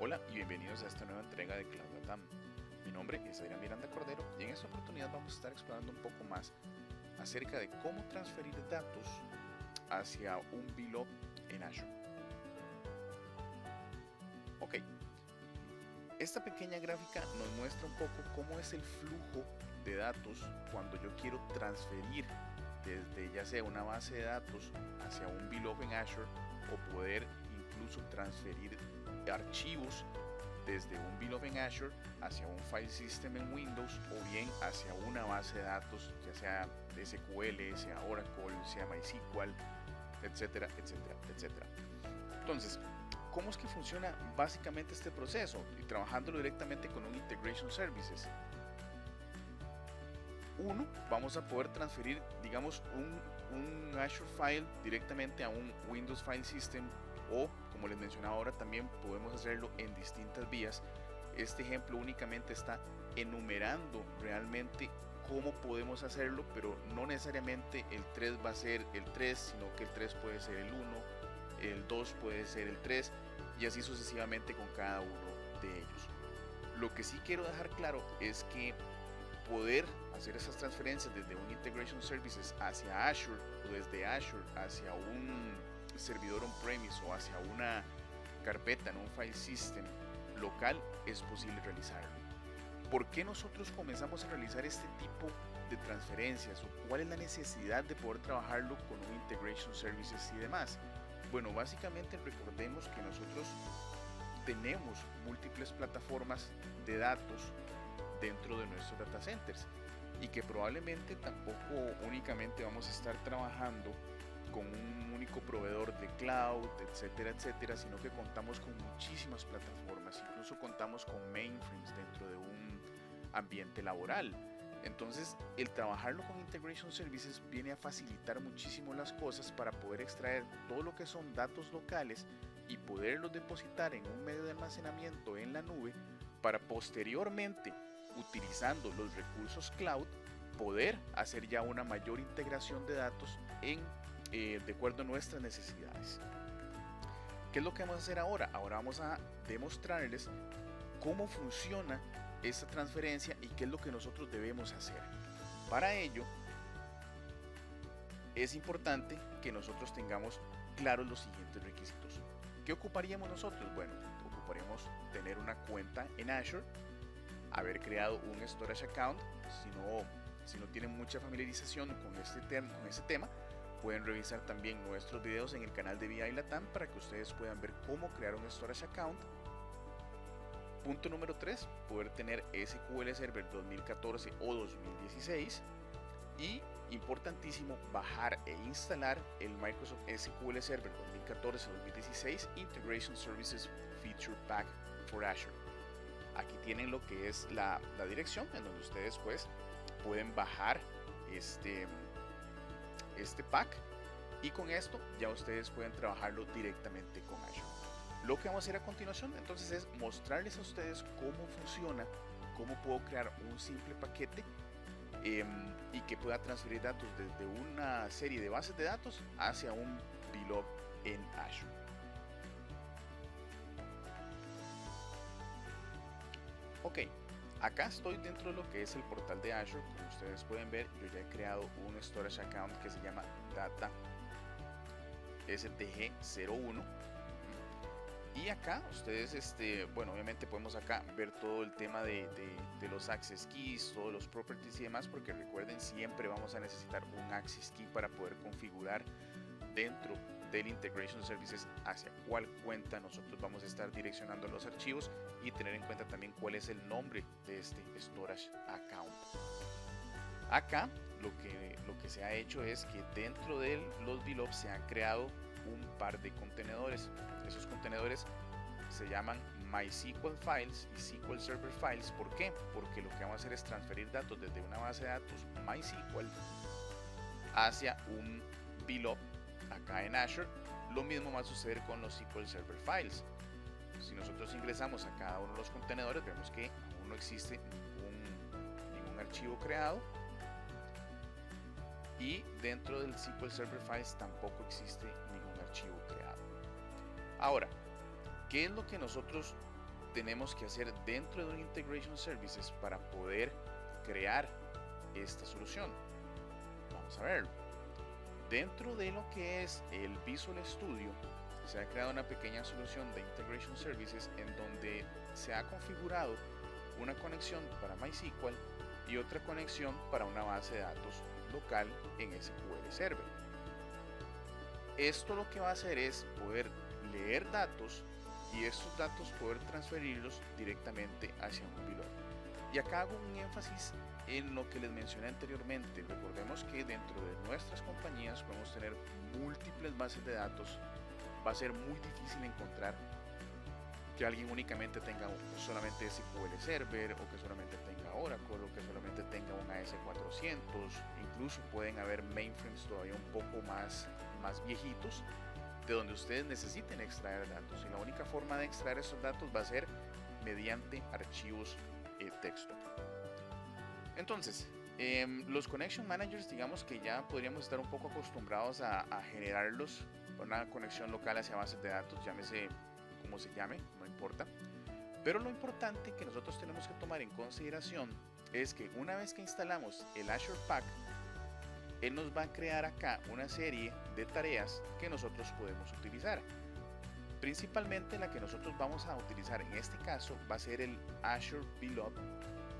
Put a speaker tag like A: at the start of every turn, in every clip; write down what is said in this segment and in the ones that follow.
A: Hola y bienvenidos a esta nueva entrega de Cloud Latam. Mi nombre es Adrián Miranda Cordero y en esta oportunidad vamos a estar explorando un poco más acerca de cómo transferir datos hacia un VLOB en Azure. Ok, esta pequeña gráfica nos muestra un poco cómo es el flujo de datos cuando yo quiero transferir desde ya sea una base de datos hacia un VLOB en Azure o poder incluso transferir archivos desde un VLOB en Azure hacia un file system en Windows o bien hacia una base de datos, ya sea SQL, sea Oracle, sea MySQL, etcétera, etcétera, etcétera. Entonces, ¿cómo es que funciona básicamente este proceso? Y trabajándolo directamente con un Integration Services. Uno, vamos a poder transferir, digamos, un Azure File directamente a un Windows File System o, como les mencionaba ahora, también podemos hacerlo en distintas vías. Este ejemplo únicamente está enumerando realmente cómo podemos hacerlo, pero no necesariamente el 3 va a ser el 3, sino que el 3 puede ser el 1, el 2 puede ser el 3 y así sucesivamente con cada uno de ellos. Lo que sí quiero dejar claro es que poder hacer esas transferencias desde un Integration Services hacia Azure o desde Azure hacia un servidor on-premise o hacia una carpeta en un file system local es posible realizarlo. ¿Por qué nosotros comenzamos a realizar este tipo de transferencias o cuál es la necesidad de poder trabajarlo con un Integration Services y demás? Bueno, básicamente recordemos que nosotros tenemos múltiples plataformas de datos dentro de nuestros data centers y que probablemente tampoco únicamente vamos a estar trabajando con un único proveedor de cloud, etcétera, etcétera, sino que contamos con muchísimas plataformas, incluso contamos con mainframes dentro de un ambiente laboral. Entonces, el trabajarlo con Integration Services viene a facilitar muchísimo las cosas para poder extraer todo lo que son datos locales y poderlos depositar en un medio de almacenamiento en la nube para posteriormente, utilizando los recursos cloud, poder hacer ya una mayor integración de datos de acuerdo a nuestras necesidades. ¿Qué es lo que vamos a hacer ahora? Ahora vamos a demostrarles cómo funciona esta transferencia y qué es lo que nosotros debemos hacer. Para ello, es importante que nosotros tengamos claros los siguientes requisitos. ¿Qué ocuparíamos nosotros? Bueno, ocuparíamos tener una cuenta en Azure, haber creado un storage account. Si no tienen mucha familiarización con este tema, pueden revisar también nuestros videos en el canal de VI Latam para que ustedes puedan ver cómo crear un storage account. Punto número 3, poder tener SQL Server 2014 o 2016 y, importantísimo, bajar e instalar el Microsoft SQL Server 2014-2016 Integration Services Feature Pack for Azure. Aquí tienen lo que es la dirección en donde ustedes pues pueden bajar este pack y con esto ya ustedes pueden trabajarlo directamente con Azure. Lo que vamos a hacer a continuación entonces es mostrarles a ustedes cómo funciona, cómo puedo crear un simple paquete y que pueda transferir datos desde una serie de bases de datos hacia un VLOB en Azure. Ok, acá estoy dentro de lo que es el portal de Azure. Como ustedes pueden ver, yo ya he creado un storage account que se llama Data STG01. Y acá ustedes, bueno, obviamente podemos acá ver todo el tema de los access keys, todos los properties y demás, porque recuerden, siempre vamos a necesitar un access key para poder configurar dentro del Integration Services hacia cuál cuenta nosotros vamos a estar direccionando los archivos y tener en cuenta también cuál es el nombre de este storage account. Acá lo que se ha hecho es que dentro de los VLOBs se han creado un par de contenedores. Esos contenedores se llaman MySQL Files y SQL Server Files. ¿Por qué? Porque lo que vamos a hacer es transferir datos desde una base de datos MySQL hacia un VLOB acá en Azure. Lo mismo va a suceder con los SQL Server Files. Si nosotros ingresamos a cada uno de los contenedores, vemos que aún no existe ningún archivo creado. Y dentro del SQL Server Files tampoco existe ningún archivo creado. Ahora, ¿qué es lo que nosotros tenemos que hacer dentro de un Integration Services para poder crear esta solución? Vamos a verlo. Dentro de lo que es el Visual Studio, se ha creado una pequeña solución de Integration Services en donde se ha configurado una conexión para MySQL y otra conexión para una base de datos local en SQL Server. Esto lo que va a hacer es poder leer datos y estos datos poder transferirlos directamente hacia un below. Y acá hago un énfasis en lo que les mencioné anteriormente. Recordemos que dentro de nuestras compañías podemos tener múltiples bases de datos. Va a ser muy difícil encontrar que alguien únicamente tenga solamente SQL Server, o que solamente tenga Oracle, o que solamente tenga una AS400. Incluso pueden haber mainframes todavía un poco más viejitos, de donde ustedes necesiten extraer datos, y la única forma de extraer esos datos va a ser mediante archivos texto. Entonces, los Connection Managers, digamos que ya podríamos estar un poco acostumbrados a generarlos por una conexión local hacia bases de datos, llámese como se llame, no importa. Pero lo importante que nosotros tenemos que tomar en consideración es que una vez que instalamos el Azure Pack, él nos va a crear acá una serie de tareas que nosotros podemos utilizar. Principalmente la que nosotros vamos a utilizar en este caso va a ser el Azure Below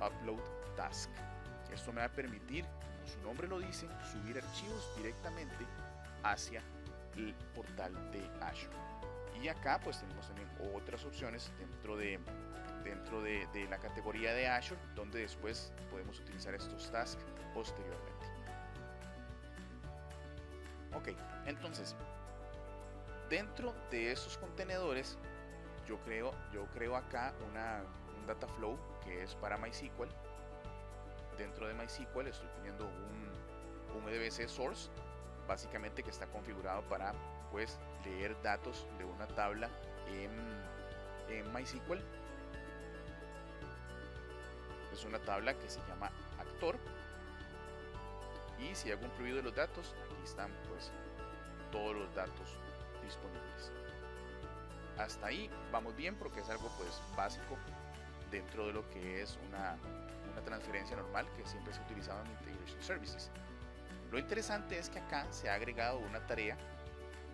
A: Upload Task. Esto me va a permitir, como su nombre lo dice, subir archivos directamente hacia el portal de Azure. Y acá pues tenemos también otras opciones dentro de la categoría de Azure, donde después podemos utilizar estos tasks posteriormente. Ok, entonces dentro de estos contenedores yo creo acá un data flow que es para MySQL. Dentro de MySQL estoy teniendo un EDBC source, básicamente, que está configurado para pues leer datos de una tabla en MySQL. Es una tabla que se llama actor, y si hago un preview de los datos, aquí están pues todos los datos disponibles. Hasta ahí vamos bien, porque es algo pues básico dentro de lo que es una transferencia normal que siempre se ha utilizado en Integration Services. Lo interesante es que acá se ha agregado una tarea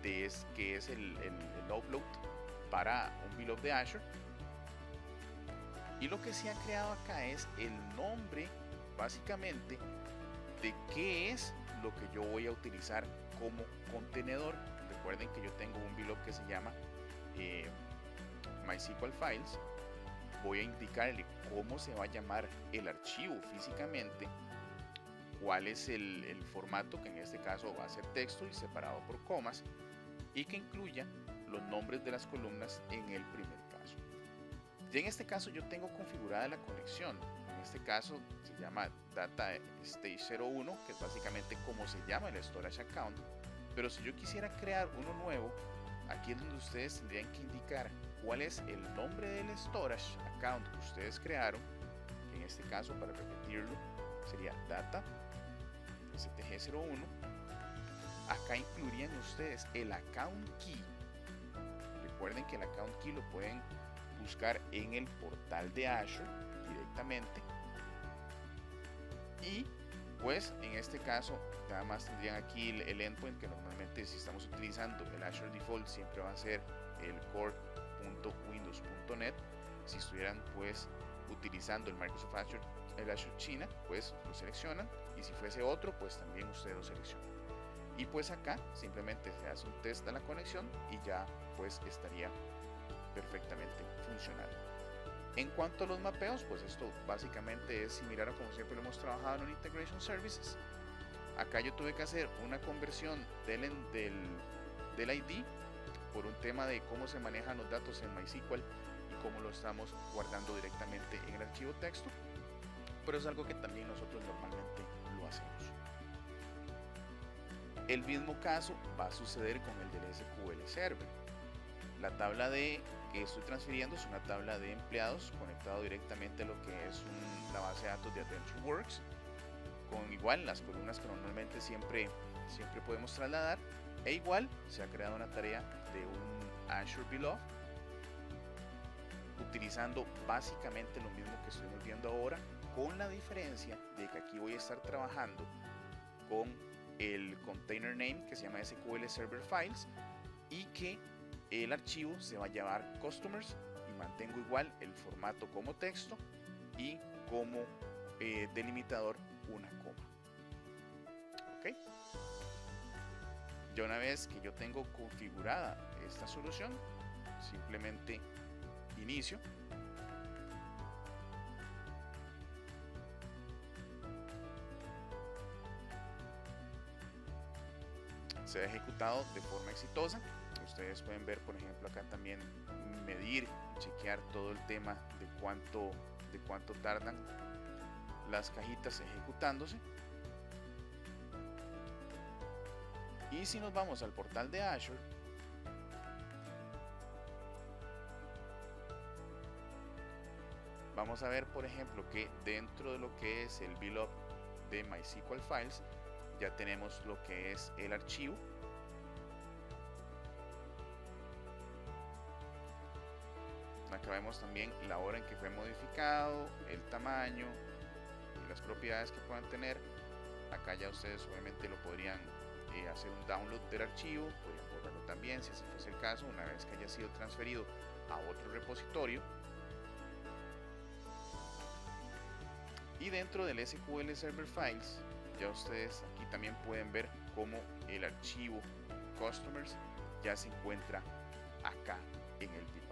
A: que es el upload para un below de Azure, y lo que se ha creado acá es el nombre básicamente de qué es lo que yo voy a utilizar como contenedor. Recuerden que yo tengo un below que se llama MySQL Files. Voy a indicarle cómo se va a llamar el archivo físicamente, cuál es el formato, que en este caso va a ser texto y separado por comas, y que incluya los nombres de las columnas en el primer caso. Y en este caso yo tengo configurada la conexión. En este caso se llama Data Stage 01, que es básicamente como se llama el Storage Account. Pero si yo quisiera crear uno nuevo, aquí es donde ustedes tendrían que indicar cuál es el nombre del Storage Account que ustedes crearon. En este caso, para repetirlo, sería Data STG01. Acá incluirían ustedes el Account Key. Recuerden que el Account Key lo pueden buscar en el portal de Azure directamente. Y pues en este caso nada más tendrían aquí el endpoint, que normalmente si estamos utilizando el Azure Default siempre va a ser el core.windows.net. Si estuvieran pues utilizando el Microsoft Azure, el Azure China, pues lo seleccionan, y si fuese otro pues también ustedes lo seleccionan. Y pues acá simplemente se hace un test de la conexión y ya pues estaría perfectamente funcional. En cuanto a los mapeos, pues esto básicamente es similar a como siempre lo hemos trabajado en un Integration Services. Acá yo tuve que hacer una conversión del ID por un tema de cómo se manejan los datos en MySQL y cómo lo estamos guardando directamente en el archivo texto, pero es algo que también nosotros normalmente lo hacemos. El mismo caso va a suceder con el del SQL Server. La tabla que estoy transfiriendo es una tabla de empleados conectado directamente a lo que es la base de datos de AdventureWorks, con igual las columnas que normalmente siempre podemos trasladar, e igual se ha creado una tarea de un Azure Below utilizando básicamente lo mismo que estuvimos viendo ahora, con la diferencia de que aquí voy a estar trabajando con el container name que se llama SQL Server Files y que el archivo se va a llamar customers, y mantengo igual el formato como texto y como delimitador una coma. ¿Ok? Ya una vez que yo tengo configurada esta solución, simplemente inicio. Se ha ejecutado de forma exitosa. Ustedes pueden ver, por ejemplo, acá también medir, chequear todo el tema de cuánto tardan las cajitas ejecutándose. Y si nos vamos al portal de Azure, vamos a ver, por ejemplo, que dentro de lo que es el build up de MySQL Files ya tenemos lo que es el archivo. Acá vemos también la hora en que fue modificado, el tamaño y las propiedades que puedan tener. Acá ya ustedes obviamente lo podrían hacer un download del archivo, podrían borrarlo también si así fuese el caso, una vez que haya sido transferido a otro repositorio. Y dentro del SQL Server Files, ya ustedes aquí también pueden ver cómo el archivo customers ya se encuentra acá en el build.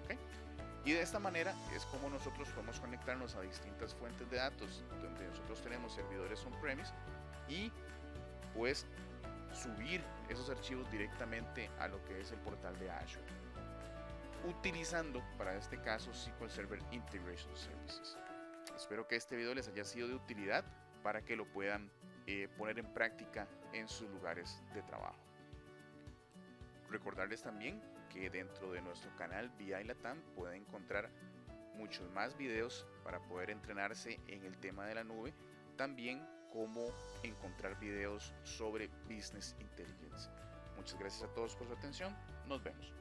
A: ¿Okay? Y de esta manera es como nosotros podemos conectarnos a distintas fuentes de datos, donde nosotros tenemos servidores on-premise y pues subir esos archivos directamente a lo que es el portal de Azure, utilizando para este caso SQL Server Integration Services. Espero que este video les haya sido de utilidad para que lo puedan poner en práctica en sus lugares de trabajo. Recordarles también que dentro de nuestro canal BI Latam pueden encontrar muchos más videos para poder entrenarse en el tema de la nube, también como encontrar videos sobre Business Intelligence. Muchas gracias a todos por su atención, nos vemos.